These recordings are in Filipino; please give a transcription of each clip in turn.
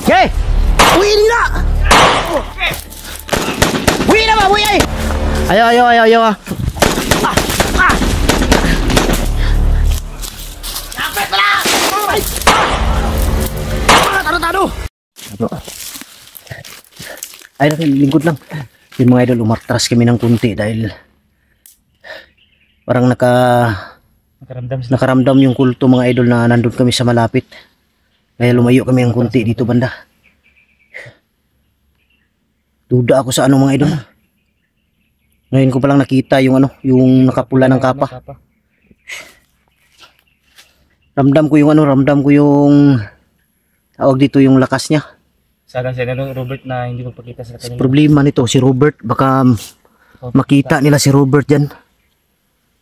Okay! Uwi na! Uwi na ba? Uwi ay! Ayaw. Kapit pala! Tado! Ay, lingkod lang. Yung mga idol, umatras kami ng kunti dahil parang nakaramdam yung kulto mga idol na nandun kami sa malapit. Kaya lumayo kami ng kunti dito banda. Duda ako sa ano mga idol. Ngayon ko palang nakita yung yung nakapula ng kapa. Ramdam ko yung tawag dito yung lakas niya. Sabi sa Robert na hindi magpakita sa kanila. Problema nito si Robert, baka makita nila si Robert dyan.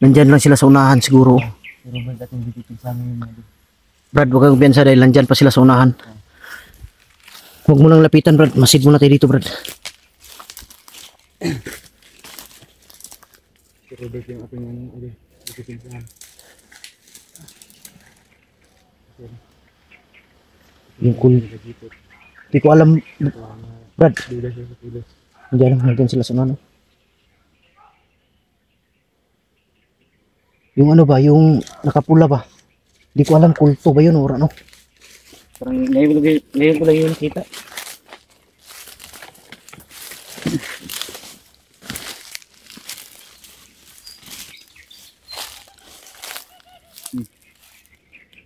Nandyan lang sila sa unahan siguro. Si Robert at hindi dito sa amin. Brad, huwag kang piyansa dahil nandyan pa sila sa unahan. Huwag mo lang lapitan Brad, masid muna tayo dito Brad. Si Robert yung ating dito sa amin. Yung hindi ko alam Brad. Nandyan sila sa unahan. Yung ano ba, yung nakapula ba? Hindi ko alam kulto ba yun o ano. Parang ngayon ko lang yun nakita.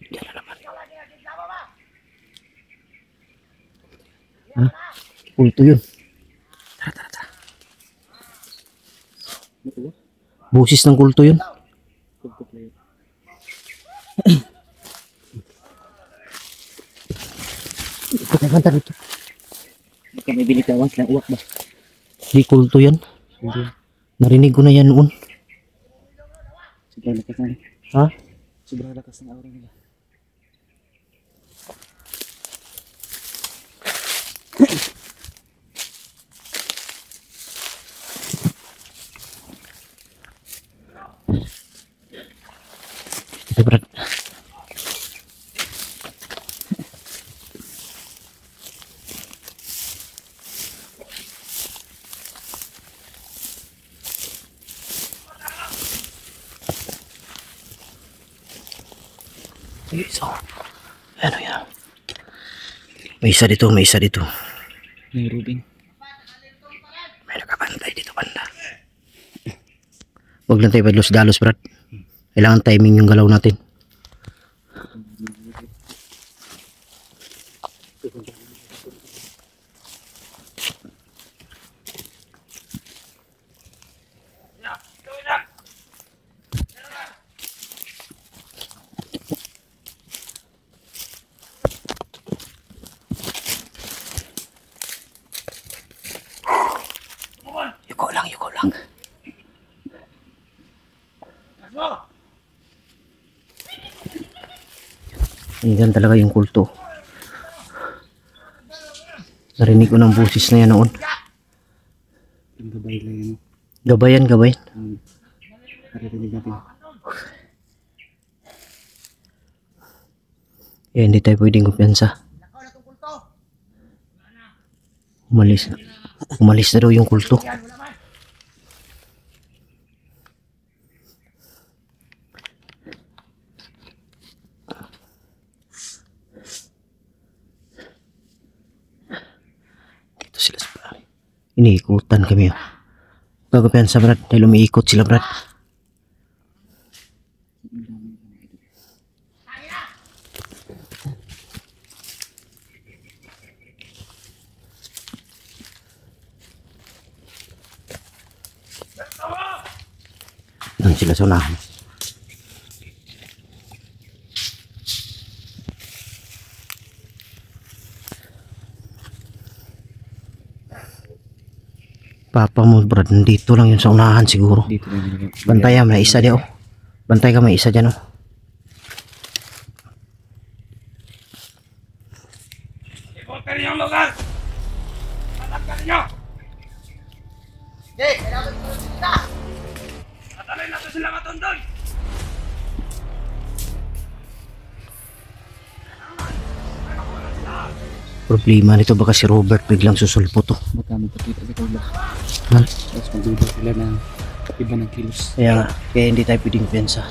Yan na naman. Ha? Kulto yun. Tara. Busis ng kulto yun. Kanta dito. Baka may binitawan silang uwak ba? Di kulto yan. Narinig ko na yan noon. Sobrang lakas na. Ha? Sobrang lakas ng aura nila. Ito Brad. So, ano yan? May isa dito. May Rubin. May nakabantay dito banda. Huwag lang tayo padlos-dalos Brad. Kailangan timing yung galaw natin. Yuko lang. Ayan talaga yung kulto. Narinig ko ng busis na yan noon. Yung gabay lang yan. Gabayan. Naririnig natin. Eh, hindi tayo pwedeng kumpiyansa. Umalis na daw yung kulto. Dito sila sa bahay. Iniikutan kami. Kumpiyansa Brad, dahil umiikot sila Brad. Doon sila sa unahan. Papa mo Brad, dito lang yun sa unahan siguro. Dito lang. Bantayan, may isa dyan. Bantay ka, may isa dyan. Ipoter yung lugar! Patagkan nyo! Hey, kailangan ko sila! Patalay natin sila matundog! Problema nito baka si Robert biglang susulpot to. Baka magpakita sa kaula. Ha? Tapos magduda sila na iba ng kilos. Kaya hindi tayo pwedeng pensa.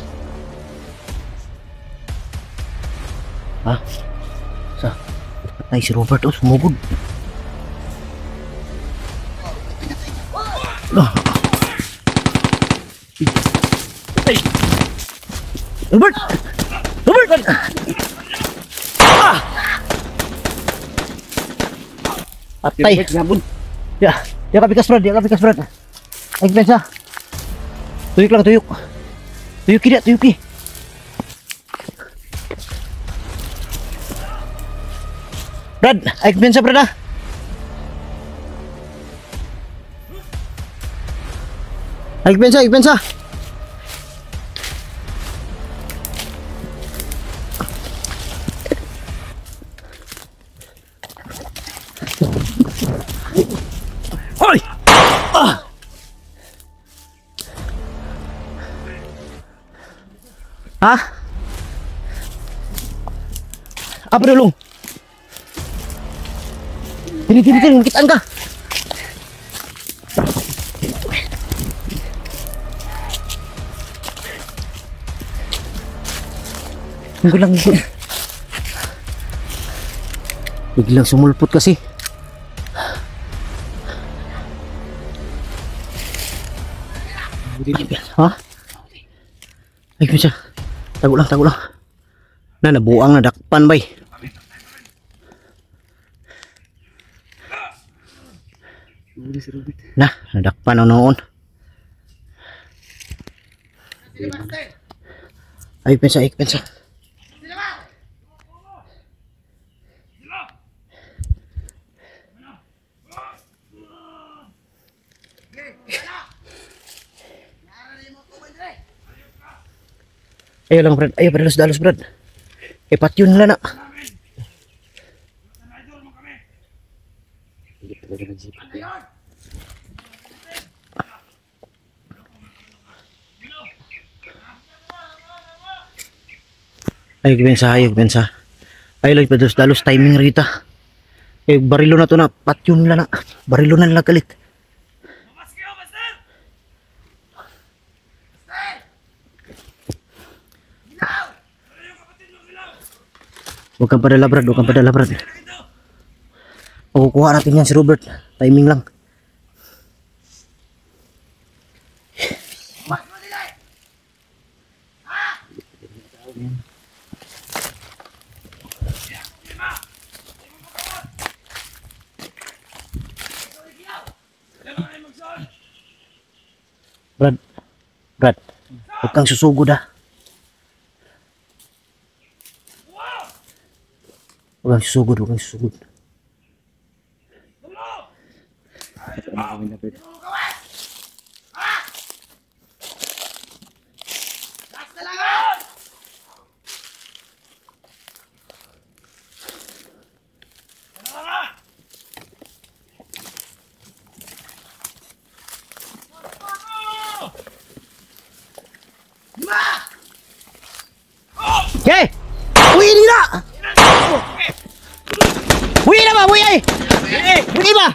Ha? Patay si Robert, oh, sumugod. Ah. Ay. Robert! Robert! Ah! Patay. Ya, dia kapikas Brad, Ay, pensa. Tuyuk lang, tuyuk. Tuyuk dia, tuyuk ki. Brad, ay pensa Brad ah. Ay pensa. Hoy! Ah! Ha? Apa dulu? Sini, kitaan ka. Biglang sumulpot kasi. Ha? Ay, bisa. Tago lang. Nabuang na dakpan bay. Nadakpan na noon. Ay, pensa. Ayo lang Brad, ayo dalos Brad. Patyon nila na. Ayo pensa. Ayo lang dalos timing rita. Barilo na to na, patyon nila na. Barilo na nila galit. Huwag kang padala Brad. Makukuha natin yan si Robert. Timing lang. Brad. Huwag kang susugod ha. Huwag kang susugod. Okay! Uwi nila! Uwi na ba? Uwi ba?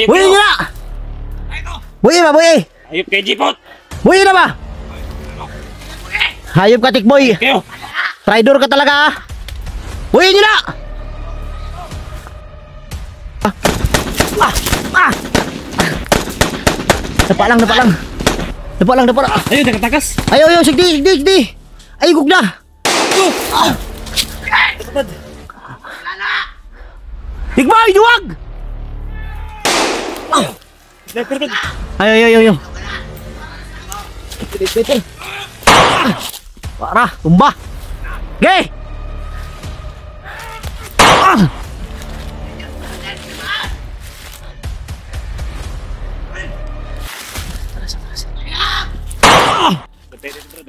Uwi nila! Uwi ba? Ayop kay Jipot! Uwi na ba? Hayop ka tikboy! Traidor ka talaga ha! Uwi nila! Dapa lang. Ayun, nakatakas! Ayo, sigdi! Ay, gugna! Tikboy, duwag! Ayo. Para, tumba! Gay!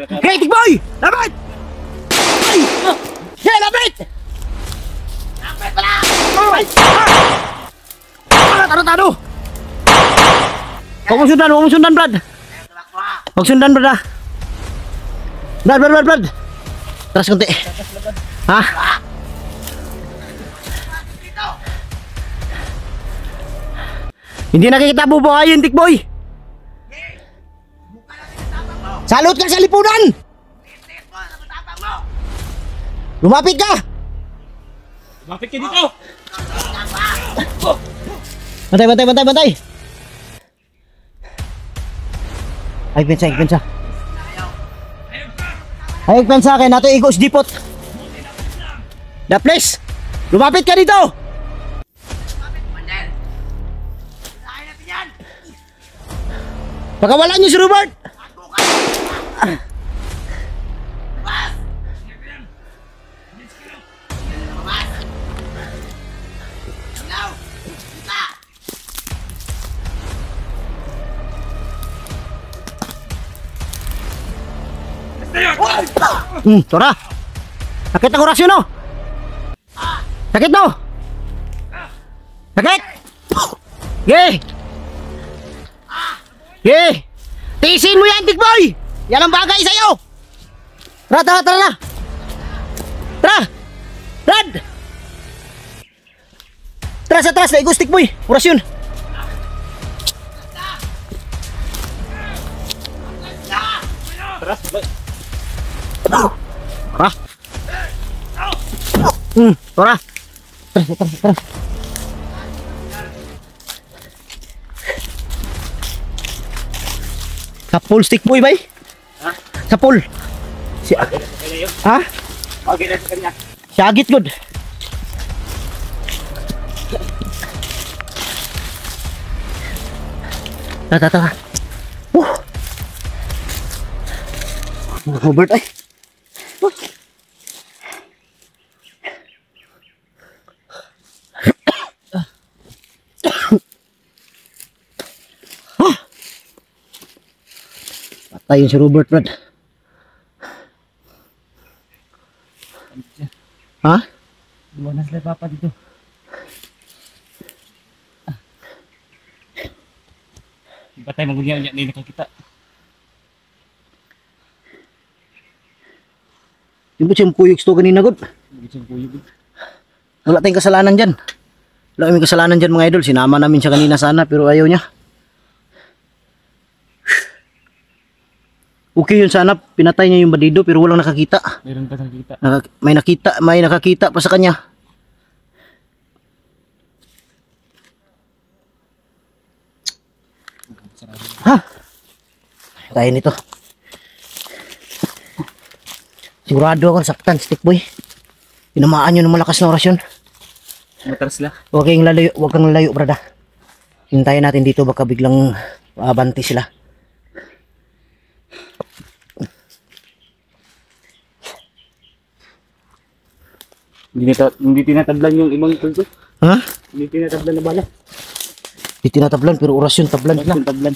Hey, tikboy! Lapit! Hey, lapit! Lapit pala! Taro! Huwag mong sundan, Brad! Huwag sundan, Brad, ha? Brad! Taras konti. Ha? Hindi nakikita bubuhayin, Tikboy. Salot ka sa lipunan! Lumapit ka! Lumapit ka dito! Bantay, bantay, bantay, bantay! Ay, pensa, ay, pensa. Ay, pensa, kaya nato igos dipot. The place! Lumapit ka dito! Pagkawalan niyo si Robert! Tora! Sakit ang orasyon, no? Sakit, no? Sakit! Gay! Gay! Tiisin mo yan, Tikboy! Yan ang bagay sa'yo! Tara, tara, tara na! Tara! Brad! Tara sa atras, naigos, Tikboy! Orasyon! Tara, Tara! Tara! Tara, tara, tara! Sa pool, Tikboy, bay? Ha? Sa pool! Si... Ha? Okay na sa kanya. Si Agit, good! Tara, tara, tara! Robert, ay! Patayin si Robert, Brad. Ha? Dua na sila papa dito. Di ba tayo magunya-unya na nakakita? Yung ba siyang kuyog ito kanina, God? Hindi siyang kuyog. Wala tayong kasalanan dyan. Wala kaming kasalanan dyan, mga idol. Sinama namin siya kanina sana, pero ayaw niya. Okay yun sana, pinatay niya yung badido, pero walang nakakita. Meron pa nakakita. May nakakita pa sa kanya. Ha? Tayo nito. Sigurado ako saktan, Tikboy. Tinamaan yun ng malakas na orasyon. Matras sila. Huwag kang lalayo, brada. Hintayin natin dito, baka biglang abanti sila. Hindi tinatablan yung ibang tulso. Ha? Hindi tinatablan na bala. Di tinatablan, pero orasyon tablan sila. Tablan.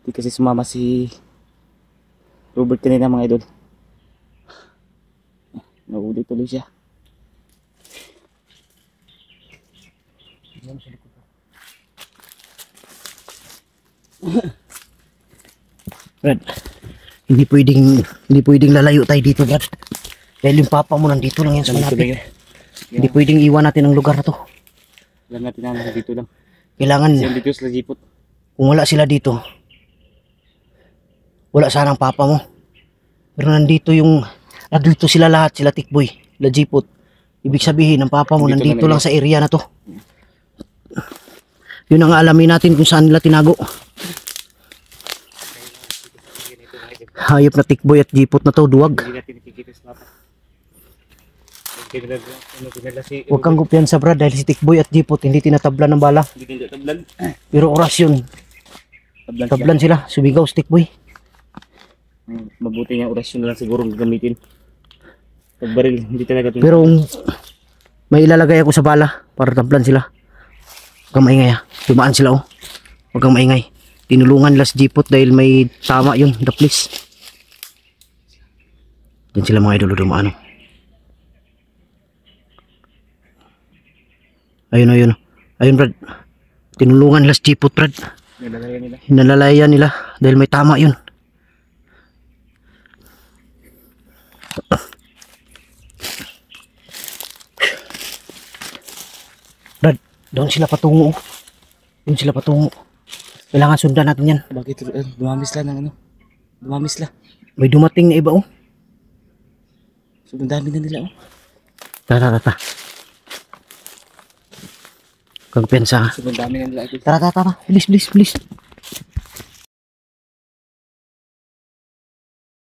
Di kasi sumama si Robert kanina, mga idol. Naulit tuloy siya. Brad, hindi pwedeng lalayo tayo dito, Brad. Dahil yung papa mo nandito lang yan sa malapit. Hindi pwedeng iwan natin ang lugar na to. Alam natin na dito lang. Kailangan, Kasi dito sila jipot. kung wala sila dito, wala sanang papa mo. Pero nandito sila lahat, sila Tikboy, Lajipot. Ibig sabihin, ang papa mo nandito lang sa area na to. Yun ang alamin natin kung saan nila tinago. Hayop na Tikboy at Jipot na to, duwag. Hindi natin ikikita sa mapa. Huwag kang kumpiyansa, Brad, dahil si Tikboy at Jipot hindi tinatablan ng bala. Hindi tinatablan. Pero orasyon, tablan sila, sumigaw si Tikboy. Mabuti nga orasyon na lang siguro gamitin. Pagbaril, hindi talaga ito. Pero may ilalagay ako sa bala para tablan sila. Huwag kang maingay, ha. Dumaan sila, oh. Huwag kang maingay. Tinulungan nila si Jipot dahil may tama yun, the police. Yan sila, mga idolo, dumaan, oh. Ayun, Brad. Tinulungan nila si Jipot, Brad. Nilalayan nila. Hinalalayan nila dahil may tama yun. Doon sila patungo. Doon sila patungo. Kailangan sundan natin yan. Bakit dumamis lang ng ano? Dumamis lang. May dumating na iba oh. Sobrang dami na nila oh. Tara. Kang pensa. Sobrang dami na nila. Tara. Bilis.